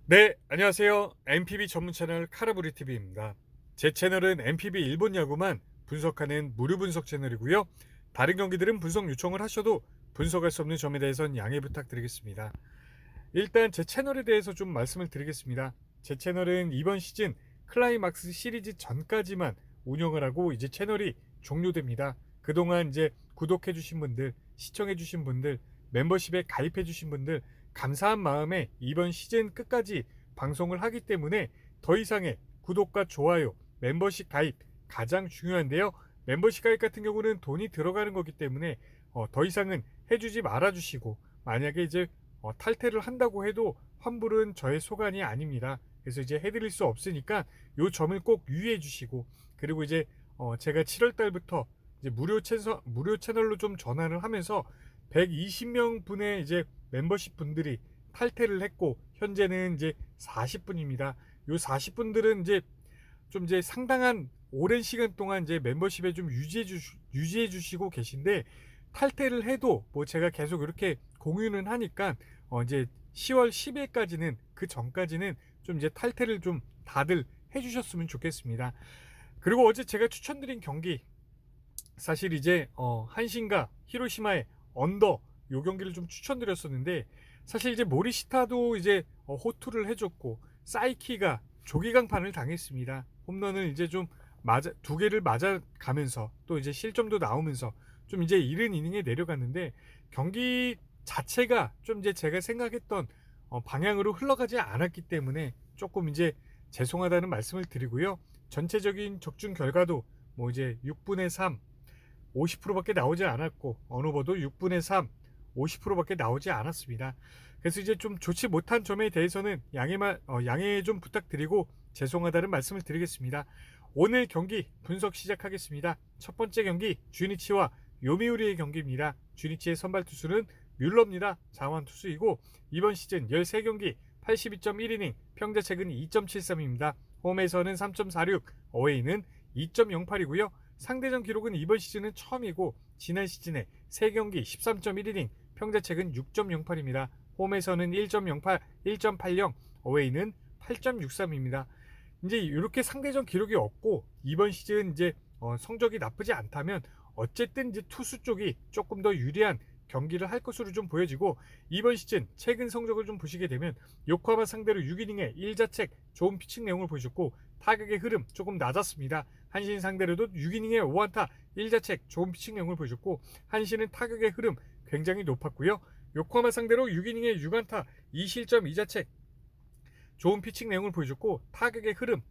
네, 안녕하세요. MPB 전문 채널 카라브리TV입니다. 제 채널은 MPB 일본 야구만 분석하는 무료 분석 채널이고요. 다른 경기들은 분석 요청을 하셔도 분석할 수 없는 점에 대해서는 양해 부탁드리겠습니다. 일단 제 채널에 대해서 좀 말씀을 드리겠습니다. 제 채널은 이번 시즌 클라이막스 시리즈 전까지만 운영을 하고 이제 채널이 종료됩니다. 그동안 이제 구독해주신 분들, 시청해주신 분들, 멤버십에 가입해주신 분들, 감사한 마음에 이번 시즌 끝까지 방송을 하기 때문에 더 이상의 구독과 좋아요, 멤버십 가입 가장 중요한데요. 멤버십 가입 같은 경우는 돈이 들어가는 거기 때문에 더 이상은 해주지 말아주시고, 만약에 이제 탈퇴를 한다고 해도 환불은 저의 소관이 아닙니다. 그래서 이제 해드릴 수 없으니까 요 점을 꼭 유의해 주시고, 그리고 이제 제가 7월 달부터 이제 무료 채널로 좀 전환을 하면서 120명 분의 이제 멤버십 분들이 탈퇴를 했고, 현재는 이제 40분입니다. 요 40분들은 이제 좀 이제 상당한 오랜 시간 동안 이제 멤버십에 좀 유지해 주시고 계신데, 탈퇴를 해도 뭐 제가 계속 이렇게 공유는 하니까 이제 10월 10일까지는, 그 전까지는 좀 이제 탈퇴를 좀 다들 해주셨으면 좋겠습니다. 그리고 어제 제가 추천드린 경기, 사실 이제 한신과 히로시마의 언더, 요 경기를 좀 추천드렸었는데, 사실 이제 모리시타도 이제 호투를 해줬고, 사이키가 조기강판을 당했습니다. 홈런을 이제 좀 맞아, 두 개를 맞아 가면서 또 이제 실점도 나오면서 좀 이제 이른 이닝에 내려갔는데, 경기 자체가 좀 이제 제가 생각했던 방향으로 흘러가지 않았기 때문에 조금 이제 죄송하다는 말씀을 드리고요. 전체적인 적중 결과도 뭐 이제 6분의 3, 50%밖에 나오지 않았고, 어느버도 6분의 3, 50%밖에 나오지 않았습니다. 그래서 이제 좀 좋지 못한 점에 대해서는 양해 좀 부탁드리고 죄송하다는 말씀을 드리겠습니다. 오늘 경기 분석 시작하겠습니다. 첫 번째 경기 주니치와 요미우리의 경기입니다. 주니치의 선발 투수는 뮬러입니다. 자완 투수이고, 이번 시즌 13경기 82.1이닝, 평자책은 2.73입니다. 홈에서는 3.46, 어웨이는 2.08이고요. 상대전 기록은 이번 시즌은 처음이고, 지난 시즌에 3경기 13.1이닝, 평자책은 6.08입니다. 홈에서는 1.08, 1.80, 어웨이는 8.63입니다. 이제 이렇게 상대전 기록이 없고, 이번 시즌 이제 성적이 나쁘지 않다면 어쨌든 이제 투수 쪽이 조금 더 유리한 경기를 할 것으로 좀 보여지고, 이번 시즌 최근 성적을 좀 보시게 되면 요코하마 상대로 6이닝에 1자책 좋은 피칭 내용을 보여줬고, 타격의 흐름 조금 낮았습니다. 한신 상대로도 6이닝에 5안타 1자책 좋은 피칭 내용을 보여줬고, 한신은 타격의 흐름 굉장히 높았고요. 요코하마 상대로 6이닝에 6안타 2실점 2자책 좋은 피칭 내용을 보여줬고, 타격의 흐름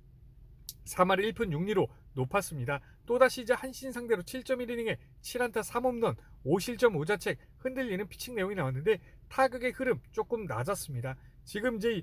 3할 1푼 6리로 높았습니다. 또다시 이제 한신 상대로 7.1이닝에 7안타 3홈런 5실점 5자책 흔들리는 피칭 내용이 나왔는데, 타격의 흐름 조금 낮았습니다. 지금 이제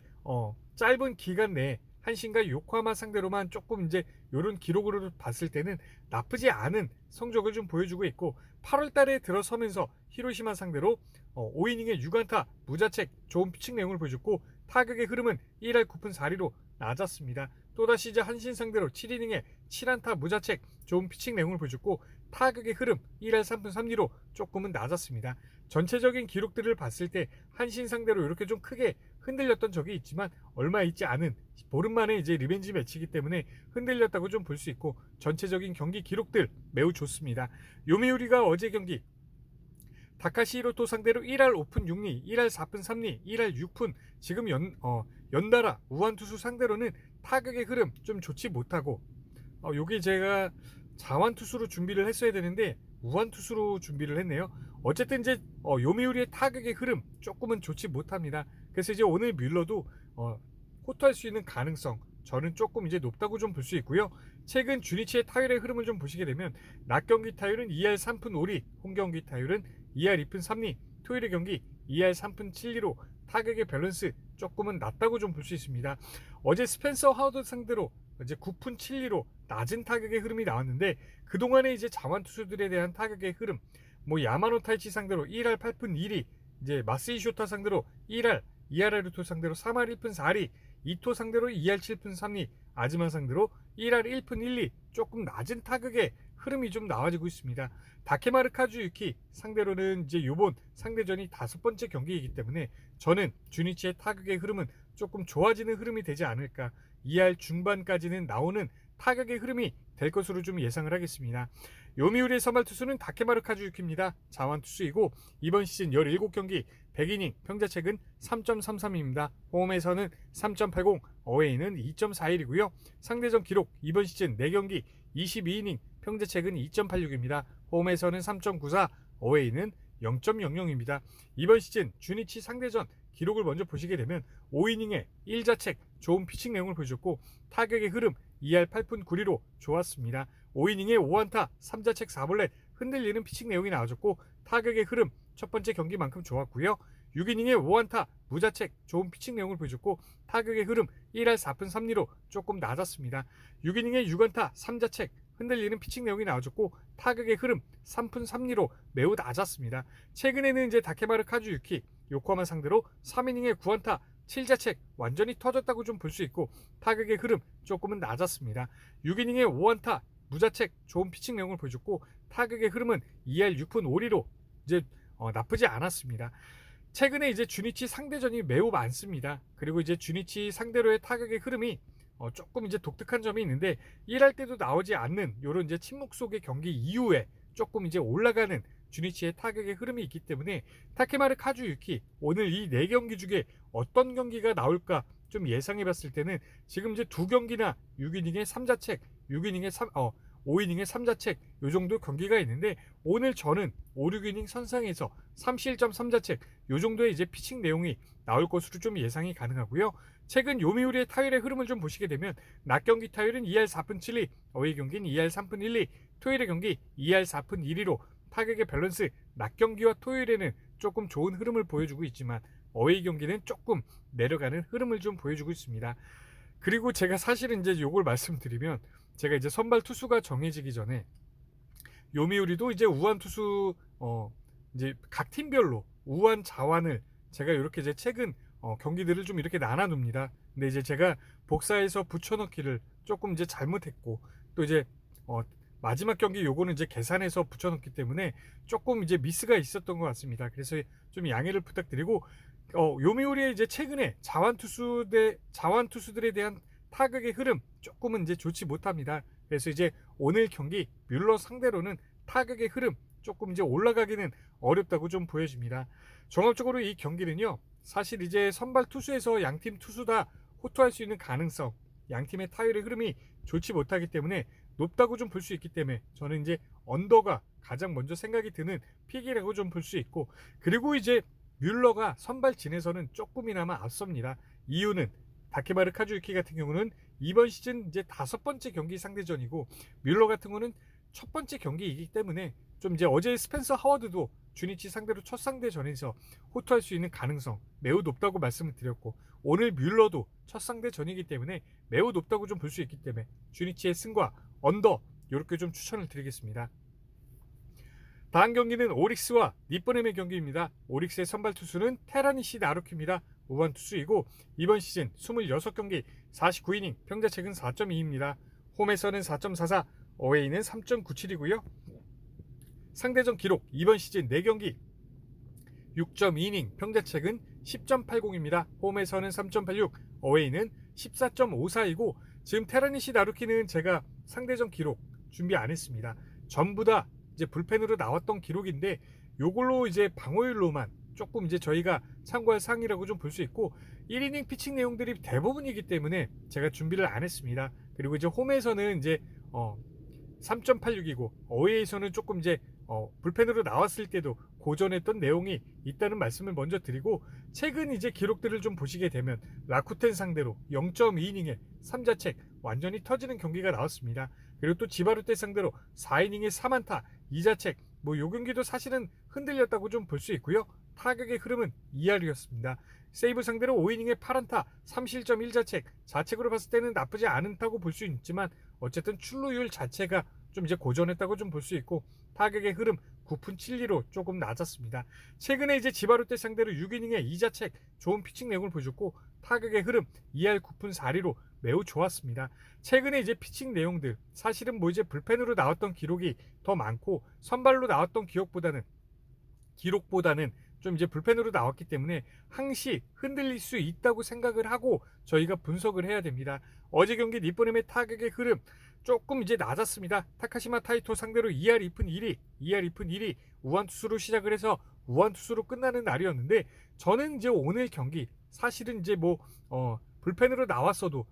짧은 기간 내에 한신과 요코하마 상대로만 조금 이제 이런 기록으로 봤을 때는 나쁘지 않은 성적을 좀 보여주고 있고, 8월 달에 들어서면서 히로시마 상대로 5이닝에 6안타 무자책 좋은 피칭 내용을 보여줬고, 타격의 흐름은 1할 9푼 4리로 낮았습니다. 또다시 이제 한신 상대로 7이닝에 7안타 무자책 좋은 피칭 내용을 보여줬고, 타격의 흐름 1할 3푼 3리로 조금은 낮았습니다. 전체적인 기록들을 봤을 때 한신 상대로 이렇게 좀 크게 흔들렸던 적이 있지만 얼마 있지 않은 보름 만에 이제 리벤지 매치이기 때문에 흔들렸다고 좀 볼 수 있고, 전체적인 경기 기록들 매우 좋습니다. 요미우리가 어제 경기 다카시 히로토 상대로 1할 5푼 6리, 1할 4푼 3리, 1할 6푼, 지금 연달아 우한 투수 상대로는 타격의 흐름 좀 좋지 못하고, 여기 제가 자완 투수로 준비를 했어야 되는데 우한 투수로 준비를 했네요. 어쨌든 이제 요미우리의 타격의 흐름 조금은 좋지 못합니다. 그래서 이제 오늘 뮬러도 호투할 수 있는 가능성 저는 조금 이제 높다고 좀 볼 수 있고요. 최근 주니치의 타율의 흐름을 좀 보시게 되면, 낮 경기 타율은 2할 3푼 5리, 홈 경기 타율은 2할 2푼 3리, 토요일의 경기 2할 3푼 7리로 타격의 밸런스 조금은 낮다고 좀 볼 수 있습니다. 어제 스펜서 하워드 상대로 이제 9푼 7리로 낮은 타격의 흐름이 나왔는데, 그동안에 이제 자완 투수들에 대한 타격의 흐름, 뭐 야마노 타이치 상대로 1할 8푼 2리, 이제 마스이 쇼타 상대로 1할, 이하라루토 상대로 3할 1푼 4리, 이토 상대로 2할 7푼 3리, 아즈마 상대로 1할 1푼 1리, 조금 낮은 타격의 흐름이 좀 나와지고 있습니다. 다케마르 카즈유키 상대로는 이제 요번 상대전이 5번째 경기이기 때문에 저는 주니치의 타격의 흐름은 조금 좋아지는 흐름이 되지 않을까, 2할 중반까지는 나오는 타격의 흐름이 될 것으로 좀 예상을 하겠습니다. 요미우리의 선발 투수는 다케마루 카즈유키입니다. 자완 투수이고 이번 시즌 17경기 100이닝 평자책은 3.33입니다. 홈에서는 3.80, 어웨이는 2.41이고요. 상대전 기록 이번 시즌 4경기 22이닝 평자책은 2.86입니다. 홈에서는 3.94, 어웨이는 0.00입니다. 이번 시즌 주니치 상대전 기록을 먼저 보시게 되면 5이닝에 1자책 좋은 피칭 내용을 보여줬고 타격의 흐름 2할 8푼 9리로 좋았습니다. 5이닝에 5안타 3자책 4볼넷 흔들리는 피칭 내용이 나와줬고 타격의 흐름 첫 번째 경기만큼 좋았고요. 6이닝에 5안타 무자책 좋은 피칭 내용을 보여줬고 타격의 흐름 1할 4푼 3리로 조금 낮았습니다. 6이닝에 6안타 3자책 흔들리는 피칭 내용이 나와줬고 타격의 흐름 3푼 3리로 매우 낮았습니다. 최근에는 이제 다케마루 카즈유키 요코하마 상대로 3이닝에 9안타 7자책 완전히 터졌다고 좀 볼 수 있고 타격의 흐름 조금은 낮았습니다. 6이닝에 5안타 무자책 좋은 피칭 내용을 보여줬고 타격의 흐름은 2할 6푼 5리로 이제 나쁘지 않았습니다. 최근에 이제 주니치 상대전이 매우 많습니다. 그리고 이제 주니치 상대로의 타격의 흐름이 조금 이제 독특한 점이 있는데 1할 때도 나오지 않는 이런 이제 침묵 속의 경기 이후에 조금 이제 올라가는 주니치의 타격의 흐름이 있기 때문에 타케마루 카즈유키 오늘 이 4경기 중에 어떤 경기가 나올까 좀 예상해 봤을 때는 지금 이제 2경기나 6이닝에 3자책, 5이닝에 3자책 요 정도 경기가 있는데 오늘 저는 5, 6이닝 선상에서 3실점 3자책 요 정도의 이제 피칭 내용이 나올 것으로 좀 예상이 가능하고요. 최근 요미우리의 타율의 흐름을 좀 보시게 되면 낮 경기 타율은 2할 4푼 7리, 어웨이 경기는 2할 3푼 1리, 토요일의 경기 2할 4푼 1리로 타격의 밸런스 낮 경기와 토요일에는 조금 좋은 흐름을 보여주고 있지만 어웨이 경기는 조금 내려가는 흐름을 좀 보여주고 있습니다. 그리고 제가 사실은 이제 요걸 말씀드리면 제가 이제 선발 투수가 정해지기 전에 요미우리도 이제 우한 투수 이제 각 팀별로 우한 자완을 제가 이렇게 이제 최근 경기들을 좀 이렇게 나눠놉니다. 근데 이제 제가 복사해서 붙여넣기를 조금 이제 잘못했고 또 이제 마지막 경기 요거는 이제 계산해서 붙여넣기 때문에 조금 이제 미스가 있었던 것 같습니다. 그래서 좀 양해를 부탁드리고 요미우리의 이제 최근에 자완 투수들에 대한 타격의 흐름 조금은 이제 좋지 못합니다. 그래서 이제 오늘 경기 뮬러 상대로는 타격의 흐름 조금 이제 올라가기는 어렵다고 좀 보여집니다. 종합적으로 이 경기는요, 사실 이제 선발 투수에서 양팀 투수 다 호투할 수 있는 가능성, 양팀의 타율의 흐름이 좋지 못하기 때문에 높다고 좀 볼 수 있기 때문에 저는 이제 언더가 가장 먼저 생각이 드는 픽이라고 좀 볼 수 있고, 그리고 이제 뮬러가 선발진에서는 조금이나마 앞섭니다. 이유는 다케마루 카즈유키 같은 경우는 이번 시즌 이제 5번째 경기 상대전이고 뮬러 같은 경우는 첫 번째 경기이기 때문에 좀 이제 어제 스펜서 하워드도 주니치 상대로 첫 상대전에서 호투할 수 있는 가능성 매우 높다고 말씀을 드렸고 오늘 뮬러도 첫 상대전이기 때문에 매우 높다고 좀 볼 수 있기 때문에 주니치의 승과 언더 이렇게 좀 추천을 드리겠습니다. 다음 경기는 오릭스와 니ppոն엠의 경기입니다. 오릭스의 선발 투수는 테라니시 나루키입니다. 우완 투수이고 이번 시즌 26경기 49이닝 평자책은 4.2입니다. 홈에서는 4.44, 어웨이는 3.97이고요. 상대전 기록 이번 시즌 4경기 6.2이닝 평자책은 10.80입니다. 홈에서는 3.86, 어웨이는 14.54이고 지금 테라니시 나루키는 제가 상대전 기록 준비 안 했습니다. 전부 다 이제 불펜으로 나왔던 기록인데 요걸로 이제 방어율로만 조금 이제 저희가 참고할 사항이라고 좀 볼 수 있고 1이닝 피칭 내용들이 대부분이기 때문에 제가 준비를 안 했습니다. 그리고 이제 홈에서는 이제 3.86이고 어웨이에서는 조금 이제 불펜으로 나왔을 때도 고전했던 내용이 있다는 말씀을 먼저 드리고 최근 이제 기록들을 좀 보시게 되면 라쿠텐 상대로 0.2이닝에 3자책 완전히 터지는 경기가 나왔습니다. 그리고 또 지바루테 상대로 4이닝에 3안타 2자책 요 경기도 사실은 흔들렸다고 좀 볼 수 있고요. 타격의 흐름은 2할이었습니다. 세이브 상대로 5이닝에 8안타 3실점 1자책 자책으로 봤을 때는 나쁘지 않다고 볼 수 있지만 어쨌든 출루율 자체가 좀 이제 고전했다고 좀 볼 수 있고 타격의 흐름 9푼 7리로 조금 낮았습니다. 최근에 이제 지바루테 상대로 6이닝에 2자책 좋은 피칭 내용을 보여줬고 타격의 흐름 2할 9푼 4리로 매우 좋았습니다. 최근에 이제 피칭 내용들 사실은 뭐 이제 불펜으로 나왔던 기록이 더 많고 선발로 나왔던 기록보다는 좀 이제 불펜으로 나왔기 때문에 항시 흔들릴 수 있다고 생각을 하고 저희가 분석을 해야 됩니다. 어제 경기 니뽀넴의 타격의 흐름 조금 이제 낮았습니다. 타카시마 타이토 상대로 2할 2푼 1리 우완 투수로 시작을 해서 우완 투수로 끝나는 날이었는데, 저는 이제 오늘 경기 사실은 이제 불펜으로 나왔어도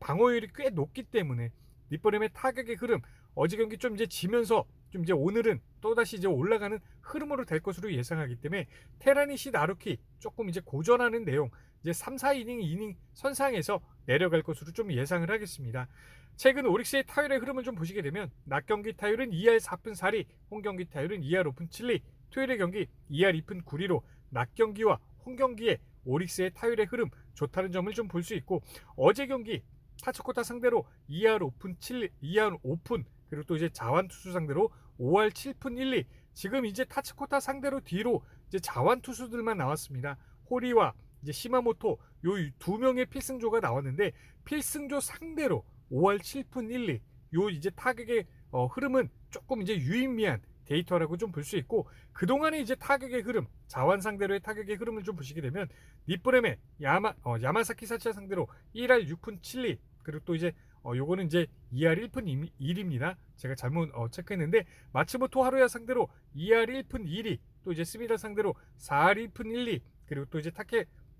방어율이 꽤 높기 때문에 니뽀넴의 타격의 흐름 어제 경기 좀 이제 지면서 좀 이제 오늘은 또다시 이제 올라가는 흐름으로 될 것으로 예상하기 때문에 테라니시 나루키 조금 이제 고전하는 내용, 이제 3, 4이닝 선상에서 내려갈 것으로 좀 예상을 하겠습니다. 최근 오릭스의 타율의 흐름을 좀 보시게 되면 낮 경기 타율은 2할 4푼 4리, 홈 경기 타율은 2할 5푼 7리, 토요일의 경기 2할 2푼 9리로 낮 경기와 홈 경기에 오릭스의 타율의 흐름 좋다는 점을 좀 볼 수 있고, 어제 경기 타츠코타 상대로 2할 5푼 7리, 2할 5푼, 그리고 또 이제 자완 투수 상대로 5할 7푼 1리, 지금 이제 타츠코타 상대로 뒤로 이제 자완 투수들만 나왔습니다. 호리와 이제 시마모토 요 두 명의 필승조가 나왔는데, 필승조 상대로 5할 7푼 1리, 요 이제 타격의 흐름은 조금 이제 유의미한 데이터라고 좀 볼 수 있고, 그동안의 이제 타격의 흐름, 자완 상대로의 타격의 흐름을 좀 보시게 되면 니뽀넴의 야마사키 사치아 상대로 1할 6푼 7리, 그리고 또 이제 요거는 이제 2할 1푼 1입니다. 제가 잘못 체크했는데, 마츠모토 하루야 상대로 2할 1푼 2리, 또 이제 스미다 상대로 4할 1푼 1리, 그리고 또 이제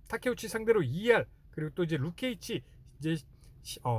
타케우치 상대로 2할, 그리고 또 이제 루케이치 이제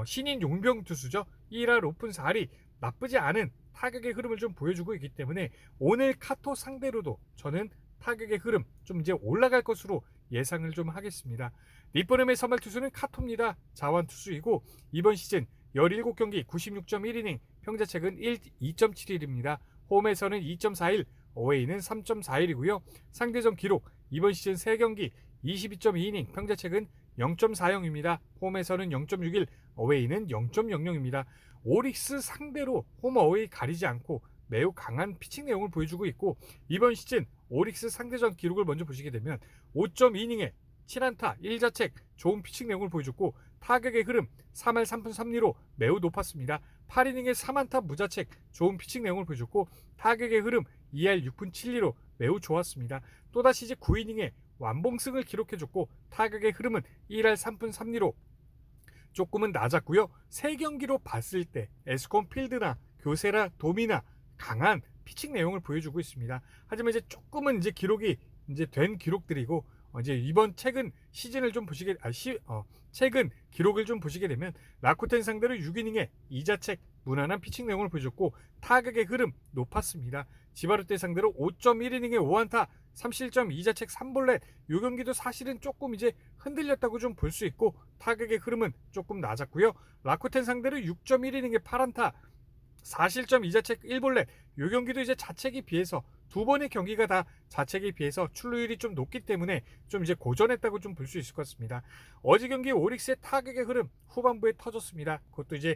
신인 용병 투수죠. 1할 5푼 4리, 나쁘지 않은 타격의 흐름을 좀 보여주고 있기 때문에 오늘 카토 상대로도 저는 타격의 흐름 좀 이제 올라갈 것으로 예상을 좀 하겠습니다. 니뽀넴의 선발 투수는 카토입니다. 자완 투수이고 이번 시즌 17경기 96.1이닝, 평자책은 2.71입니다. 홈에서는 2.41, 어웨이는 3.41이고요. 상대전 기록 이번 시즌 3경기 22.2이닝, 평자책은 0.40입니다. 홈에서는 0.61, 어웨이는 0.00입니다. 오릭스 상대로 홈 어웨이 가리지 않고 매우 강한 피칭 내용을 보여주고 있고, 이번 시즌 오릭스 상대전 기록을 먼저 보시게 되면 5.2이닝에 7안타 1자책 좋은 피칭 내용을 보여줬고, 타격의 흐름 3할 3푼 3리로 매우 높았습니다. 8이닝에 3안타 무자책 좋은 피칭 내용을 보여줬고, 타격의 흐름 2할 6푼 7리로 매우 좋았습니다. 또다시 이제 9이닝에 완봉승을 기록해줬고, 타격의 흐름은 1할 3푼 3리로 조금은 낮았고요. 3경기로 봤을 때 에스콘 필드나 교세라 도미나 강한 피칭 내용을 보여주고 있습니다. 하지만 이제 조금은 이제 기록이 이제 된 기록들이고, 이제 이번 최근 시즌을 좀 보시게 최근 기록을 좀 보시게 되면 라쿠텐 상대로 6이닝에 2자책 무난한 피칭 내용을 보여줬고, 타격의 흐름 높았습니다. 지바르테 상대로 5.1이닝에 5안타 3실점 2자책 3볼넷, 이 경기도 사실은 조금 이제 흔들렸다고 좀 볼 수 있고, 타격의 흐름은 조금 낮았고요. 라쿠텐 상대로 6.1이닝에 8안타 4실점 2자책 1볼넷, 이 경기도 이제 자책에 비해서 두 번의 경기가 다 자책에 비해서 출루율이 좀 높기 때문에 좀 이제 고전했다고 좀 볼 수 있을 것 같습니다. 어제 경기 오릭스의 타격의 흐름 후반부에 터졌습니다. 그것도 이제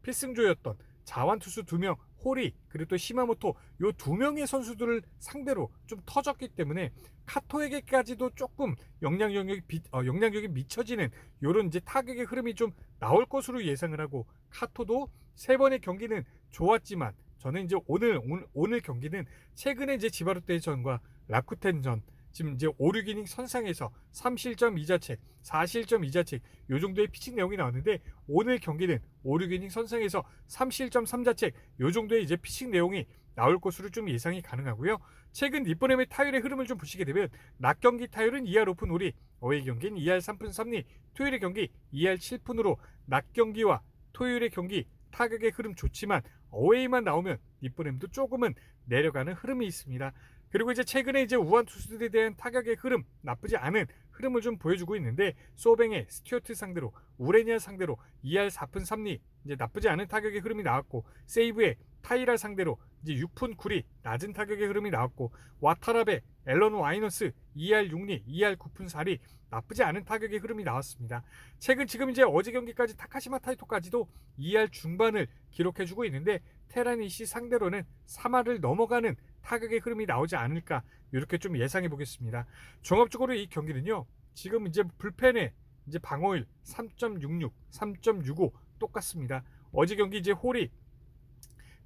필승조였던 자완 투수 2명, 호리 그리고 또 시마모토, 요 2명의 선수들을 상대로 좀 터졌기 때문에 카토에게까지도 조금 영향력이 미쳐지는 요런 이제 타격의 흐름이 좀 나올 것으로 예상을 하고, 카토도 3번의 경기는 좋았지만 저는 이제 오늘 경기는 최근에 이제 지바르테전과 라쿠텐전 지금 이제 5, 6이닝 선상에서 3실점 2자책, 4실점 2자책 요 정도의 피칭 내용이 나왔는데, 오늘 경기는 5, 6이닝 선상에서 3실점 3자책 요 정도의 이제 피칭 내용이 나올 것으로 좀 예상이 가능하고요. 최근 니뽀넴의 타율의 흐름을 좀 보시게 되면 낮 경기 타율은 2할 5푼 5리, 어웨이 경기는 2할 3푼 3리, 토요일의 경기 2할 7푼으로 낮 경기와 토요일의 경기 타격의 흐름 좋지만 어웨이만 나오면 니뽀넴도 조금은 내려가는 흐름이 있습니다. 그리고 이제 최근에 이제 우한 투수들에 대한 타격의 흐름 나쁘지 않은 흐름을 좀 보여주고 있는데, 소뱅의 스튜어트 상대로 우레니아 상대로 2할 4푼 3리 이제 나쁘지 않은 타격의 흐름이 나왔고, 세이브의 타이라 상대로 이제 6푼 9리 낮은 타격의 흐름이 나왔고, 와타라베 앨런 와이너스 2할 6리 2할 9푼 4리 나쁘지 않은 타격의 흐름이 나왔습니다. 최근 지금 이제 어제 경기까지 타카시마 타이토까지도 2할 중반을 기록해주고 있는데, 테라니시 상대로는 3할을 넘어가는 타격의 흐름이 나오지 않을까, 이렇게 좀 예상해 보겠습니다. 종합적으로 이 경기는요, 지금 이제 불펜의 이제 방어율 3.66, 3.65 똑같습니다. 어제 경기 이제 홀이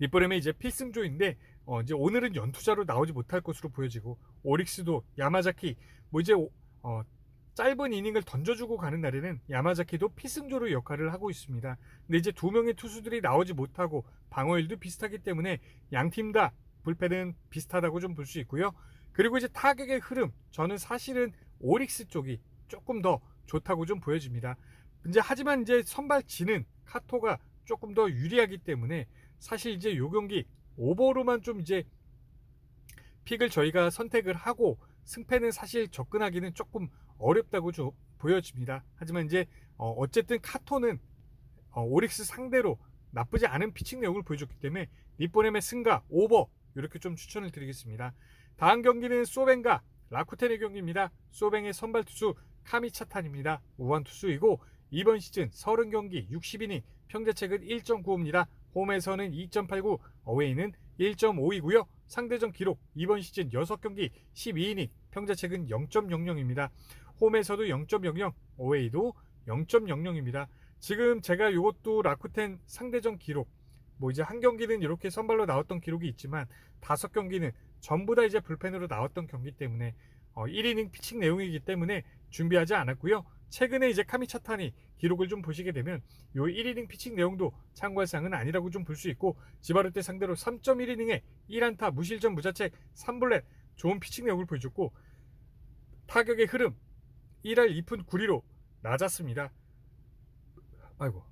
니뽀넴의 이제 필승조인데 이제 오늘은 연투자로 나오지 못할 것으로 보여지고, 오릭스도 야마자키 뭐 이제 짧은 이닝을 던져주고 가는 날에는 야마자키도 피승조로 역할을 하고 있습니다. 근데 이제 두 명의 투수들이 나오지 못하고 방어율도 비슷하기 때문에 양팀 다 불펜은 비슷하다고 좀 볼 수 있고요. 그리고 이제 타격의 흐름, 저는 사실은 오릭스 쪽이 조금 더 좋다고 좀 보여집니다. 이제 하지만 이제 선발진은 카토가 조금 더 유리하기 때문에 사실 이제 요 경기 오버로만 좀 이제 픽을 저희가 선택을 하고 승패는 사실 접근하기는 조금 어렵다고 좀 보여집니다. 하지만 이제 어쨌든 카토는 오릭스 상대로 나쁘지 않은 피칭 내용을 보여줬기 때문에 니뽀넴의 승가 오버 이렇게 좀 추천을 드리겠습니다. 다음 경기는 소뱅과 라쿠텐의 경기입니다. 소뱅의 선발 투수 카미차탄입니다. 우완 투수이고 이번 시즌 30경기 60이닝 평자책은 1.95입니다. 홈에서는 2.89, 어웨이는 1.5이고요. 상대전 기록 이번 시즌 6경기 12이닝 평자책은 0.00입니다. 홈에서도 0.00, 어웨이도 0.00입니다. 지금 제가 이것도 라쿠텐 상대전 기록 뭐 이제 한 경기는 이렇게 선발로 나왔던 기록이 있지만 5경기는 전부 다 이제 불펜으로 나왔던 경기 때문에 1이닝 피칭 내용이기 때문에 준비하지 않았고요. 최근에 이제 카미차탄이 기록을 좀 보시게 되면 요 1이닝 피칭 내용도 참고할 사항은 아니라고 좀 볼 수 있고, 지바르테 상대로 3.1이닝에 1안타 무실점 무자책 3볼넷 좋은 피칭 내용을 보여줬고, 타격의 흐름 1할 2푼 9리로 낮았습니다. 아이고,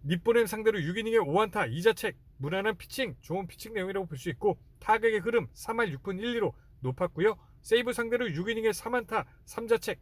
니뽀넴 상대로 6이닝에 5안타 2자책 무난한 피칭, 좋은 피칭 내용이라고 볼 수 있고, 타격의 흐름 3할 6푼 1리로 높았고요. 세이브 상대로 6이닝에 3안타 3자책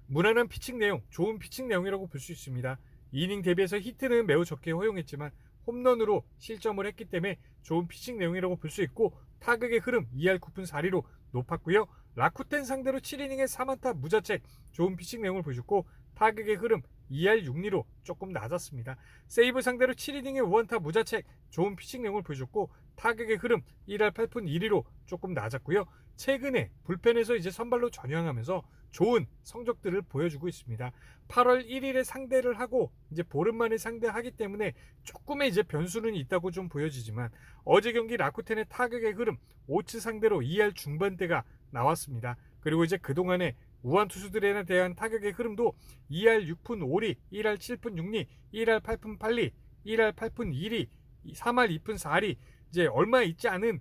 무난한 피칭 내용, 좋은 피칭 내용이라고 볼 수 있습니다. 이닝 대비해서 히트는 매우 적게 허용했지만 홈런으로 실점을 했기 때문에 좋은 피칭 내용이라고 볼 수 있고, 타격의 흐름 2할 9푼 4리로 높았고요. 라쿠텐 상대로 7이닝에 3안타 무자책 좋은 피칭 내용을 보여줬고, 타격의 흐름 2할 6리로 조금 낮았습니다. 세이브 상대로 7이닝에 5안타 무자책 좋은 피칭 내용을 보여줬고, 타격의 흐름 1할 8푼 1리로 조금 낮았고요. 최근에 불펜에서 이제 선발로 전향하면서 좋은 성적들을 보여주고 있습니다. 8월 1일에 상대를 하고 이제 보름 만에 상대하기 때문에 조금의 이제 변수는 있다고 좀 보여지지만, 어제 경기 라쿠텐의 타격의 흐름 5츠 상대로 2할 중반대가 나왔습니다. 그리고 이제 그동안에 우한 투수들에 대한 타격의 흐름도 2할 6푼 5리, 1할 7푼 6리, 1할 8푼 8리, 1할 8푼 2리, 3할 2푼 4리, 이제 얼마 있지 않은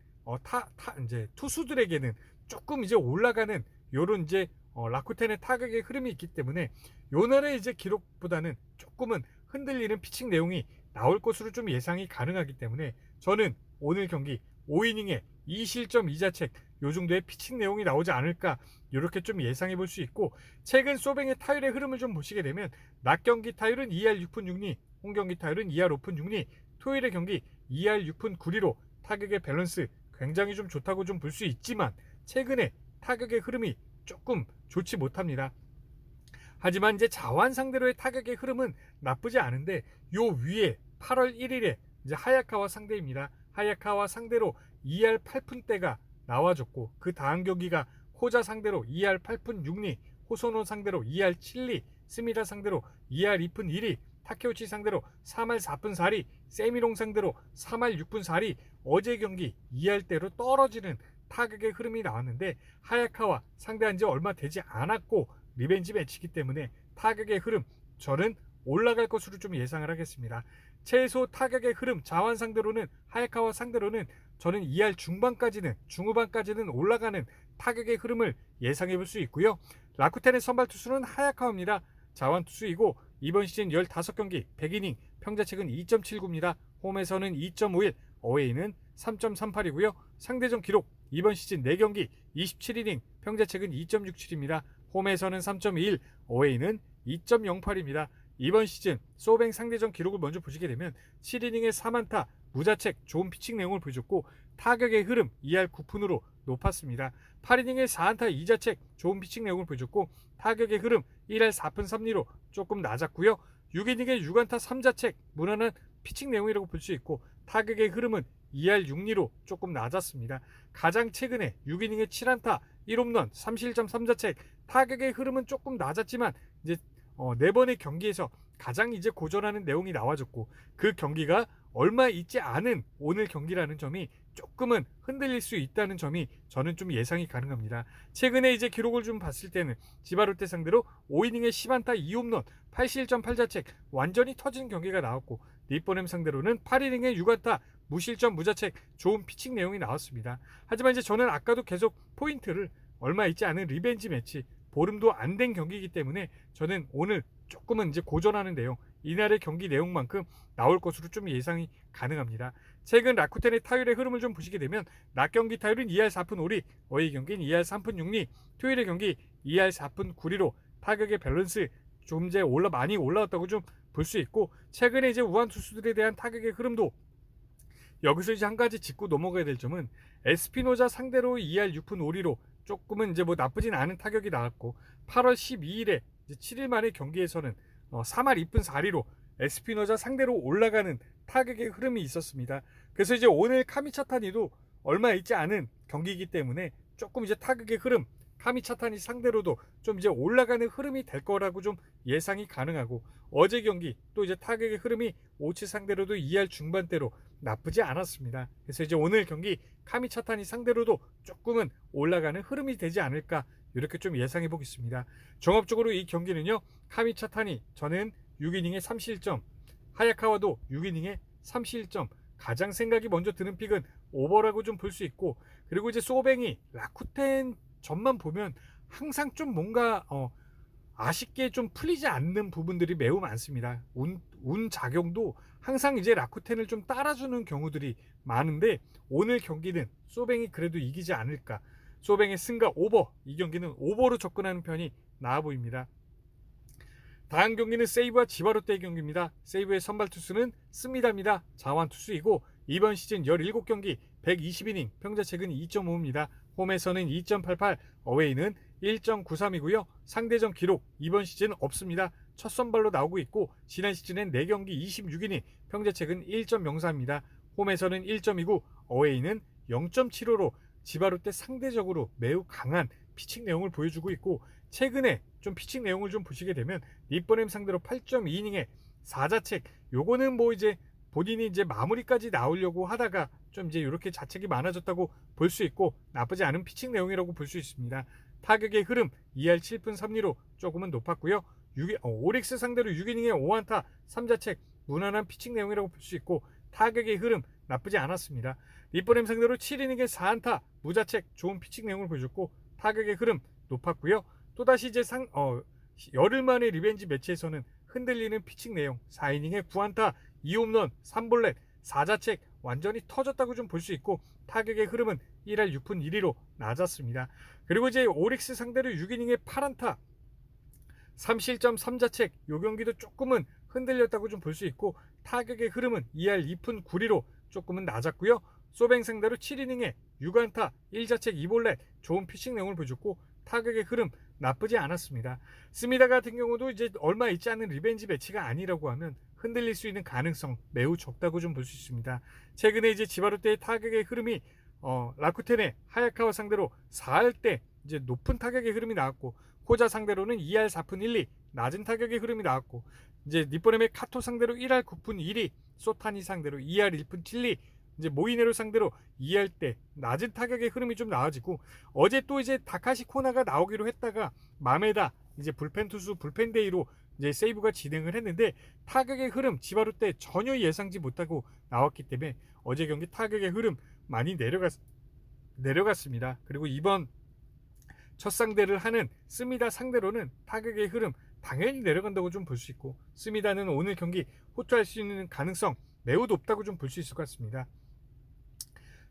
이제 투수들에게는 조금 이제 올라가는 요런 이제 라쿠텐의 타격의 흐름이 있기 때문에 요날의 이제 기록보다는 조금은 흔들리는 피칭 내용이 나올 것으로 좀 예상이 가능하기 때문에 저는 오늘 경기 5이닝에 2실점 2자책 요 정도의 피칭 내용이 나오지 않을까 이렇게 좀 예상해 볼 수 있고, 최근 소뱅의 타율의 흐름을 좀 보시게 되면 낮 경기 타율은 2할 6푼 6리, 홈 경기 타율은 2할 5푼 6리, 토요일의 경기 2할 6푼 9리로 타격의 밸런스 굉장히 좀 좋다고 좀 볼 수 있지만 최근에 타격의 흐름이 조금 좋지 못합니다. 하지만 이제 자완 상대로의 타격의 흐름은 나쁘지 않은데, 요 위에 8월 1일에 이제 하야카와 상대입니다. 하야카와 상대로 2할 8푼대가 나와줬고, 그 다음 경기가 호자 상대로 2할 8푼 6리, 호소노 상대로 2할 7리, 스미다 상대로 2할 2푼 1리, 타케우치 상대로 3할 4푼 4리, 세미롱 상대로 3할 6푼 4리, 어제 경기 2할대로 떨어지는 타격의 흐름이 나왔는데, 하야카와 상대한 지 얼마 되지 않았고 리벤지 매치이기 때문에 타격의 흐름 저는 올라갈 것으로 좀 예상을 하겠습니다. 최소 타격의 흐름 자완 상대로는, 하야카와 상대로는 저는 2할 중반까지는, 중후반까지는 올라가는 타격의 흐름을 예상해 볼 수 있고요. 라쿠텐의 선발 투수는 하야카와입니다. 자완 투수이고 이번 시즌 15경기 100이닝 평자책은 2.79입니다. 홈에서는 2.51, 어웨이는 3.38이고요. 상대전 기록 이번 시즌 4경기 27이닝 평자책은 2.67입니다. 홈에서는 3.21, 어웨이는 2.08입니다. 이번 시즌 소뱅 상대전 기록을 먼저 보시게 되면 7이닝에 3안타 무자책 좋은 피칭 내용을 보여줬고, 타격의 흐름 2할 9푼으로 높았습니다. 8이닝에 4안타 2자책 좋은 피칭 내용을 보여줬고, 타격의 흐름 1할 4푼 3리로 조금 낮았고요. 6이닝에 6안타 3자책 무난한 피칭 내용이라고 볼 수 있고, 타격의 흐름은 2할 6리로 조금 낮았습니다. 가장 최근에 6이닝에 7안타 1홈런 3실점 3자책, 타격의 흐름은 조금 낮았지만 이제 4번의 경기에서 가장 이제 고전하는 내용이 나와줬고, 그 경기가 얼마 있지 않은 오늘 경기라는 점이 조금은 흔들릴 수 있다는 점이 저는 좀 예상이 가능합니다. 최근에 이제 기록을 좀 봤을 때는 지바롯데 상대로 5이닝에 10안타 2홈런 8실점 8자책 완전히 터진 경기가 나왔고, 니뽀넴 상대로는 8이닝에 6안타 무실점 무자책 좋은 피칭 내용이 나왔습니다. 하지만 이제 저는 아까도 계속 포인트를 얼마 있지 않은 리벤지 매치, 보름도 안 된 경기이기 때문에 저는 오늘 조금은 이제 고전하는 내용, 이날의 경기 내용만큼 나올 것으로 좀 예상이 가능합니다. 최근 라쿠텐의 타율의 흐름을 좀 보시게 되면 낮 경기 타율은 2할 4푼 5리, 어의 경기는 2할 3푼 6리, 토요일의 경기 2할 4푼 9리로 타격의 밸런스 좀 이제 많이 올라왔다고 좀 볼 수 있고, 최근에 이제 우한 투수들에 대한 타격의 흐름도, 여기서 이제 한 가지 짚고 넘어가야 될 점은 에스피노자 상대로 2할 6푼 5리로 조금은 이제 나쁘진 않은 타격이 나왔고, 8월 12일에 7일 만의 경기에서는 3할 2푼 4리로 에스피노자 상대로 올라가는 타격의 흐름이 있었습니다. 그래서 이제 오늘 카미차타니도 얼마 있지 않은 경기이기 때문에 조금 이제 타격의 흐름, 카미차타니 상대로도 좀 이제 올라가는 흐름이 될 거라고 좀 예상이 가능하고, 어제 경기 또 이제 타격의 흐름이 오치 상대로도 2할 중반대로 나쁘지 않았습니다. 그래서 이제 오늘 경기 카미차타니 상대로도 조금은 올라가는 흐름이 되지 않을까, 이렇게 좀 예상해 보겠습니다. 종합적으로 이 경기는요, 카미차타니 저는 6이닝에 3실점, 하야카와도 6이닝에 3실점, 가장 생각이 먼저 드는 픽은 오버라고 좀 볼 수 있고, 그리고 이제 소뱅이 라쿠텐 전만 보면 항상 좀 뭔가 아쉽게 좀 풀리지 않는 부분들이 매우 많습니다. 운 작용도 항상 이제 라쿠텐을 좀 따라주는 경우들이 많은데, 오늘 경기는 소뱅이 그래도 이기지 않을까. 소뱅의 승과 오버, 이 경기는 오버로 접근하는 편이 나아 보입니다. 다음 경기는 세이브와 지바롯데의 경기입니다. 세이브의 선발 투수는 스미다입니다. 자완 투수이고, 이번 시즌 17경기 120이닝, 평자책은 2.5입니다. 홈에서는 2.88, 어웨이는 1.93이고요. 상대전 기록 이번 시즌 없습니다. 첫 선발로 나오고 있고, 지난 시즌엔 4경기 26이닝, 평자책은 1.04입니다. 홈에서는 1.29, 어웨이는 0.75로 지바롯데 상대적으로 매우 강한 피칭 내용을 보여주고 있고, 최근에 좀 피칭 내용을 좀 보시게 되면 니뽀넴 상대로 8.2이닝에 4자책, 요거는 이제 본인이 이제 마무리까지 나오려고 하다가 좀 이제 이렇게 자책이 많아졌다고 볼 수 있고, 나쁘지 않은 피칭 내용이라고 볼 수 있습니다. 타격의 흐름 2할 7푼 3리로 조금은 높았고요. 오릭스 상대로 6이닝에 5안타 3자책, 무난한 피칭 내용이라고 볼 수 있고, 타격의 흐름 나쁘지 않았습니다. 니뽀넴 상대로 7이닝에 4안타 무자책, 좋은 피칭 내용을 보여줬고, 타격의 흐름 높았고요. 또다시 이제 열흘 만의 리벤지 매치에서는 흔들리는 피칭 내용, 4이닝에 9안타 2홈런 3볼넷 4자책 완전히 터졌다고 좀 볼 수 있고, 타격의 흐름은 1할 6푼 1리로 낮았습니다. 그리고 이제 오릭스 상대로 6이닝에 8안타 3실점 3자책, 요 경기도 조금은 흔들렸다고 좀 볼 수 있고, 타격의 흐름은 2할 2푼 9리로 조금은 낮았고요. 소뱅 상대로 7이닝에 6안타 1자책 2볼넷 좋은 피칭 내용을 보여줬고, 타격의 흐름 나쁘지 않았습니다. 스미다 같은 경우도 이제 얼마 있지 않은 리벤지 매치가 아니라고 하면 흔들릴 수 있는 가능성 매우 적다고 좀 볼 수 있습니다. 최근에 이제 지바롯데의 타격의 흐름이 라쿠텐의 하야카와 상대로 4할 때 이제 높은 타격의 흐름이 나왔고, 호자 상대로는 2할 4푼 1리 낮은 타격의 흐름이 나왔고, 이제 니뽀넴의 카토 상대로 1할 9푼 2리, 소타니 상대로 2할 1푼 7리, 이제 모이네로 상대로 2할 때 낮은 타격의 흐름이 좀 나아지고, 어제 또 이제 다카시 코나가 나오기로 했다가 마메다 이제 불펜 투수 불펜데이로 이제 세이브가 진행을 했는데, 타격의 흐름 지바롯데 전혀 예상지 못하고 나왔기 때문에 어제 경기 타격의 흐름 많이 내려갔습니다. 그리고 이번 첫 상대를 하는 스미다 상대로는 타격의 흐름 당연히 내려간다고 좀 볼 수 있고, 스미다는 오늘 경기 호투할 수 있는 가능성 매우 높다고 좀 볼 수 있을 것 같습니다.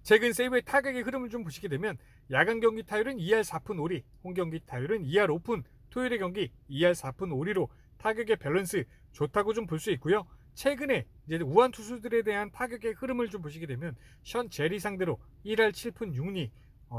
최근 세이브의 타격의 흐름을 좀 보시게 되면 야간 경기 타율은 2할 4푼 5리, 홈 경기 타율은 2할 5푼, 토요일의 경기 2할 4푼 5리로 타격의 밸런스 좋다고 좀 볼 수 있고요. 최근에 이제 우한 투수들에 대한 타격의 흐름을 좀 보시게 되면 션 제리 상대로 1할 7푼 6리,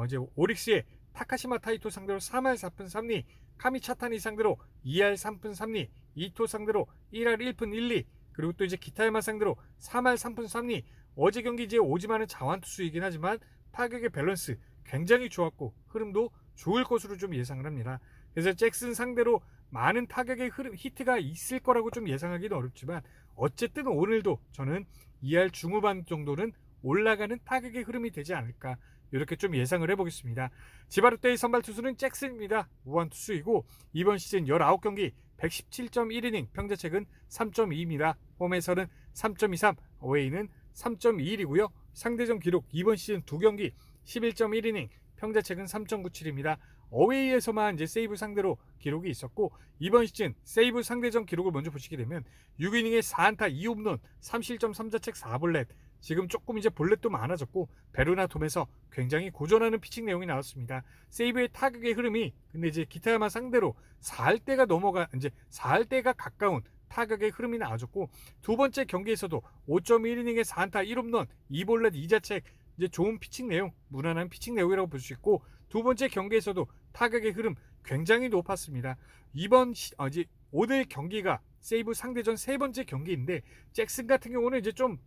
이제 오릭스의 타카시마 타이토 상대로 3할 4푼 3리, 카미차타니 상대로 2할 3푼 3리, 이토 상대로 1할 1푼 1리, 그리고 또 이제 기타야마 상대로 3할 3푼 3리, 어제 경기 이제 오지마는 자완 투수이긴 하지만 타격의 밸런스 굉장히 좋았고, 흐름도 좋을 것으로 좀 예상을 합니다. 그래서 잭슨 상대로 많은 타격의 히트가 있을 거라고 좀 예상하기는 어렵지만, 어쨌든 오늘도 저는 2할 중후반 정도는 올라가는 타격의 흐름이 되지 않을까 이렇게 좀 예상을 해보겠습니다. 지바롯데의 선발 투수는 잭슨입니다. 우완 투수이고 이번 시즌 19경기 117.1이닝, 평자책은 3.2입니다. 홈에서는 3.23, 어웨이는 3.21이고요. 상대전 기록 이번 시즌 2경기 11.1이닝, 평자책은 3.97입니다. 어웨이에서만 이제 세이브 상대로 기록이 있었고 이번 시즌 세이브 상대전 기록을 먼저 보시게 되면 6이닝에 4안타 2홈런 3실점 3자책 4볼넷, 지금 조금 이제 볼넷도 많아졌고 베르나 돔에서 굉장히 고전하는 피칭 내용이 나왔습니다. 세이브의 타격의 흐름이 근데 이제 기타야마 상대로 4할대가 이제 4할대가 가까운 타격의 흐름이 나와줬고 두 번째 경기에서도 5.1이닝에 4안타 1홈런 2볼넷 2자책, 이제 좋은 피칭 내용, 무난한 피칭 내용이라고 볼 수 있고 두 번째 경기에서도 타격의 흐름 굉장히 높았습니다. 이제 오늘 경기가 세이브 상대전 세 번째 경기인데 잭슨 같은 경우는 이제 좀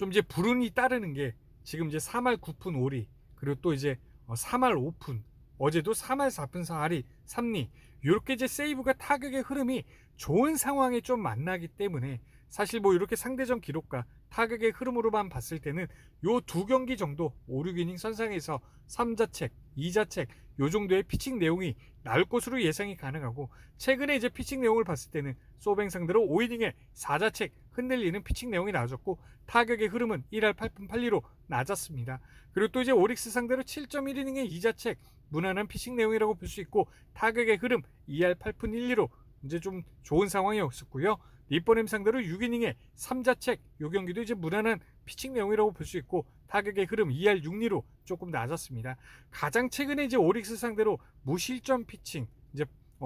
이제 불운이 따르는 게 지금 이제 3할 9푼 5리, 그리고 또 이제 3할 5푼, 어제도 3할 4푼 4리 3리, 이렇게 이제 세이브가 타격의 흐름이 좋은 상황에 좀 만나기 때문에 사실 뭐 이렇게 상대전 기록과 타격의 흐름으로만 봤을 때는 요 두 경기 정도 5, 6이닝 선상에서 3자책, 2자책 요 정도의 피칭 내용이 나올 것으로 예상이 가능하고, 최근에 이제 피칭 내용을 봤을 때는 소뱅 상대로 5이닝에 4자책 흔들리는 피칭 내용이 나와졌고 타격의 흐름은 1할 8푼 8리로 낮았습니다. 그리고 또 이제 오릭스 상대로 7.1이닝에 2자책 무난한 피칭 내용이라고 볼 수 있고 타격의 흐름 2할 8푼 1리로 이제 좀 좋은 상황이었었고요. 니뽀넴 상대로 6이닝에 3자책, 요 경기도 이제 무난한 피칭 내용이라고 볼 수 있고 타격의 흐름 2할 6리로 조금 낮았습니다. 가장 최근에 이제 오릭스 상대로 무실점 피칭, 이제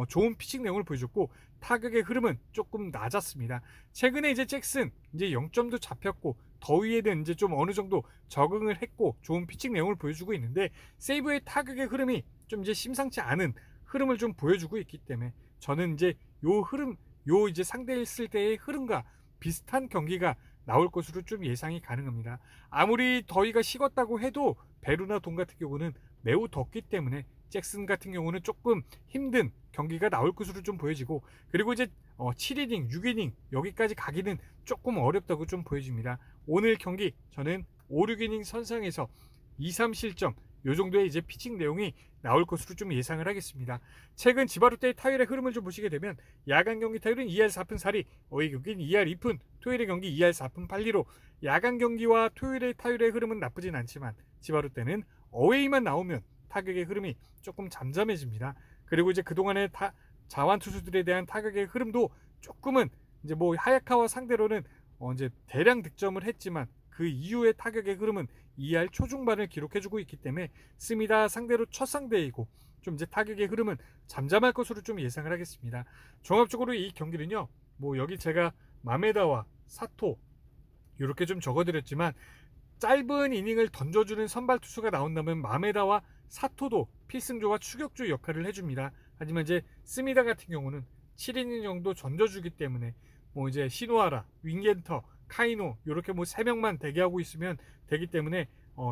좋은 피칭 내용을 보여줬고 타격의 흐름은 조금 낮았습니다. 최근에 이제 잭슨 이제 0점도 잡혔고 더위에는 이제 좀 어느 정도 적응을 했고 좋은 피칭 내용을 보여주고 있는데 세이브의 타격의 흐름이 좀 이제 심상치 않은 흐름을 좀 보여주고 있기 때문에 저는 이제 요 흐름, 요 이제 상대했을 때의 흐름과 비슷한 경기가 나올 것으로 좀 예상이 가능합니다. 아무리 더위가 식었다고 해도 베르나 돔 같은 경우는 매우 덥기 때문에 잭슨 같은 경우는 조금 힘든 경기가 나올 것으로 좀 보여지고, 그리고 이제 7이닝, 6이닝 여기까지 가기는 조금 어렵다고 좀 보여집니다. 오늘 경기 저는 5, 6이닝 선상에서 2, 3실점 요 정도의 이제 피칭 내용이 나올 것으로 좀 예상을 하겠습니다. 최근 지바롯데의 타율의 흐름을 좀 보시게 되면 야간 경기 타율은 2할 4푼 4리, 어웨이 경기는 2할 2푼, 토요일의 경기 2할 4푼 8리로 야간 경기와 토요일의 타율의 흐름은 나쁘진 않지만 지바롯데는 어웨이만 나오면 타격의 흐름이 조금 잠잠해집니다. 그리고 이제 그동안의 자완 투수들에 대한 타격의 흐름도 조금은 이제 뭐 하야카와 상대로는 이제 대량 득점을 했지만 그 이후의 타격의 흐름은 2할 초중반을 기록해주고 있기 때문에 스미다 상대로 첫 상대이고 좀 이제 타격의 흐름은 잠잠할 것으로 좀 예상을 하겠습니다. 종합적으로 이 경기는요, 뭐 여기 제가 마메다와 사토 이렇게 좀 적어드렸지만 짧은 이닝을 던져주는 선발 투수가 나온다면 마메다와 사토도 필승조와 추격조 역할을 해줍니다. 하지만 이제 스미다 같은 경우는 7이닝 정도 던져주기 때문에 뭐 이제 시노하라, 윙겐터, 카이노 이렇게 뭐 3명만 대기하고 있으면 되기 때문에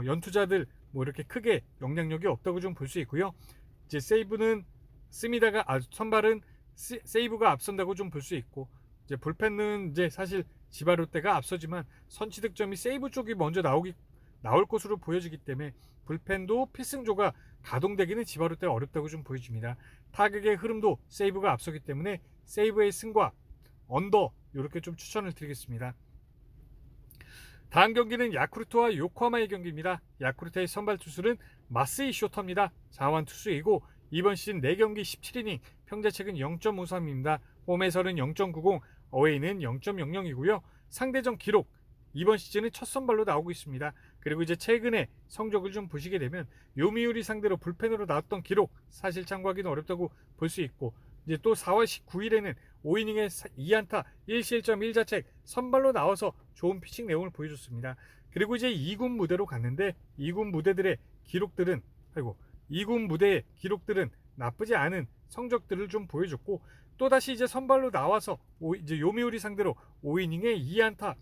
연투자들 뭐 이렇게 크게 영향력이 없다고 좀 볼 수 있고요. 이제 세이브는 스미다가 선발은 세이브가 앞선다고 좀 볼 수 있고, 이제 불펜은 이제 사실 지바롯데가 앞서지만 선취 득점이 세이브 쪽이 먼저 나올 것으로 보여지기 때문에 불펜도 필승조가 가동되기는 지바롯데가 어렵다고 좀 보여집니다. 타격의 흐름도 세이브가 앞서기 때문에 세이브의 승과 언더 이렇게 좀 추천을 드리겠습니다. 다음 경기는 야쿠르트와 요코하마의 경기입니다. 야쿠르트의 선발 투수는 마스이 쇼터입니다. 자완 투수이고 이번 시즌 4경기 17이닝, 평자책은 0.53입니다. 홈에서는 0.90, 어웨이는 0.00이고요. 상대전 기록 이번 시즌은 첫 선발로 나오고 있습니다. 그리고 이제 최근에 성적을 좀 보시게 되면 요미우리 상대로 불펜으로 나왔던 기록 사실 참고하기는 어렵다고 볼 수 있고, 이제 또 4월 19일에는 5이닝에 2안타 1실점 1자책 선발로 나와서 좋은 피칭 내용을 보여줬습니다. 그리고 이제 2군 무대로 갔는데 2군 무대의 기록들은 나쁘지 않은 성적들을 좀 보여줬고, 또다시 이제 선발로 나와서 이제 요미우리 상대로 5이닝에 2안타